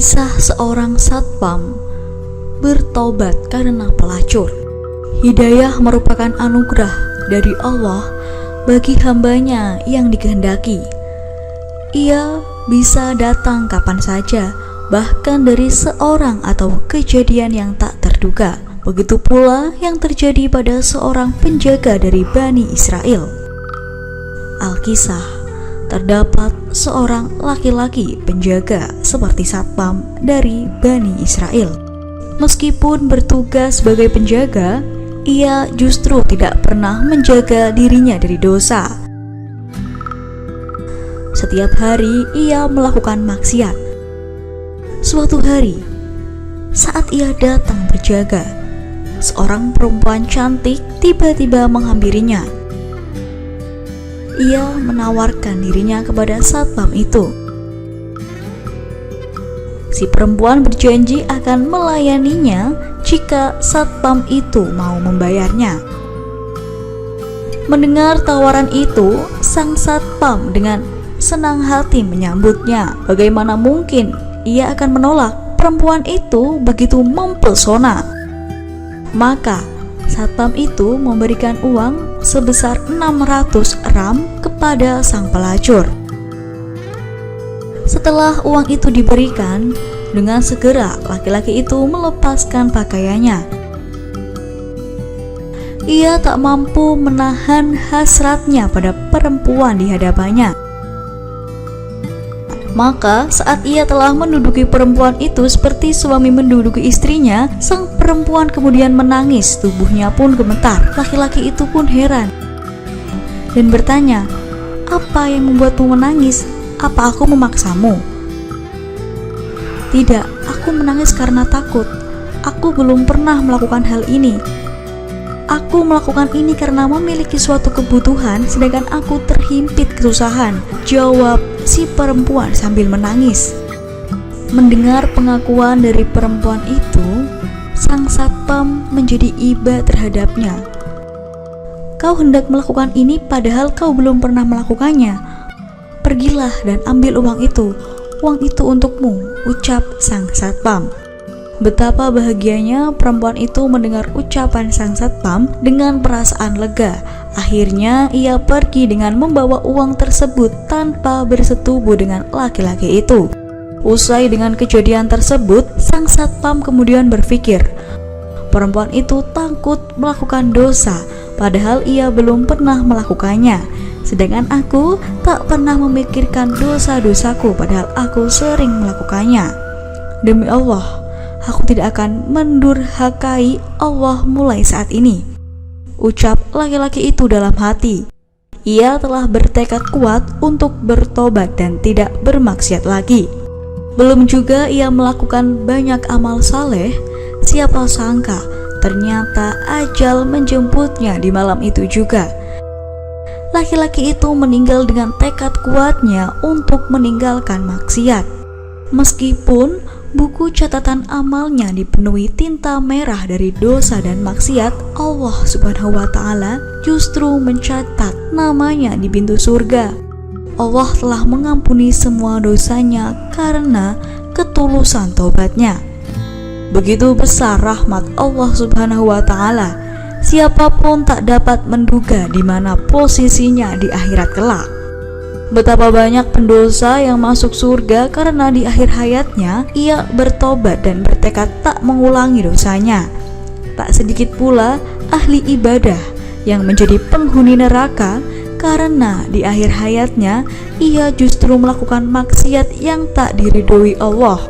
Kisah seorang satpam bertobat karena pelacur. Hidayah merupakan anugerah dari Allah bagi hambanya yang dikehendaki. Ia bisa datang kapan saja, bahkan dari seorang atau kejadian yang tak terduga. Begitu pula yang terjadi pada seorang penjaga dari Bani Israel. Alkisah, terdapat seorang laki-laki penjaga seperti satpam dari Bani Israel. Meskipun bertugas sebagai penjaga, ia justru tidak pernah menjaga dirinya dari dosa. Setiap hari ia melakukan maksiat. Suatu hari, saat ia datang berjaga, seorang perempuan cantik tiba-tiba menghampirinya. Ia menawarkan dirinya kepada satpam itu. Si perempuan berjanji akan melayaninya jika satpam itu mau membayarnya. Mendengar tawaran itu, sang satpam dengan senang hati menyambutnya. Bagaimana mungkin ia akan menolak? Perempuan itu begitu mempesona. Maka satpam itu memberikan uang sebesar 600 ram kepada sang pelacur. Setelah uang itu diberikan, dengan segera laki-laki itu melepaskan pakaiannya. Ia tak mampu menahan hasratnya pada perempuan di hadapannya. Maka saat ia telah menduduki perempuan itu seperti suami menduduki istrinya, sang perempuan kemudian menangis, tubuhnya pun gemetar. Laki-laki itu pun heran dan bertanya, "Apa yang membuatmu menangis? Apa aku memaksamu?" "Tidak, aku menangis karena takut. Aku belum pernah melakukan hal ini. Aku melakukan ini karena memiliki suatu kebutuhan, sedangkan aku terhimpit kesusahan," jawab si perempuan sambil menangis. Mendengar pengakuan dari perempuan itu, sang satpam menjadi iba terhadapnya. "Kau hendak melakukan ini padahal kau belum pernah melakukannya. Pergilah dan ambil uang itu. Uang itu untukmu," ucap sang satpam. Betapa bahagianya perempuan itu mendengar ucapan sang satpam dengan perasaan lega. Akhirnya ia pergi dengan membawa uang tersebut tanpa bersetubuh dengan laki-laki itu. Usai dengan kejadian tersebut, sang satpam kemudian berpikir, perempuan itu takut melakukan dosa, padahal ia belum pernah melakukannya. Sedangkan aku tak pernah memikirkan dosa-dosaku, padahal aku sering melakukannya. Demi Allah, aku tidak akan mendurhakai Allah mulai saat ini, ucap laki-laki itu dalam hati. Ia telah bertekad kuat untuk bertobat dan tidak bermaksiat lagi. Belum juga ia melakukan banyak amal saleh, siapa sangka ternyata ajal menjemputnya di malam itu juga. Laki-laki itu meninggal dengan tekad kuatnya untuk meninggalkan maksiat. Meskipun buku catatan amalnya dipenuhi tinta merah dari dosa dan maksiat, Allah Subhanahu wa Ta'ala justru mencatat namanya di pintu surga. Allah telah mengampuni semua dosanya karena ketulusan taubatnya. Begitu besar rahmat Allah Subhanahu wa Ta'ala, siapapun tak dapat menduga di mana posisinya di akhirat kelak. Betapa banyak pendosa yang masuk surga karena di akhir hayatnya ia bertobat dan bertekad tak mengulangi dosanya. Tak sedikit pula ahli ibadah yang menjadi penghuni neraka karena di akhir hayatnya ia justru melakukan maksiat yang tak diridhoi Allah.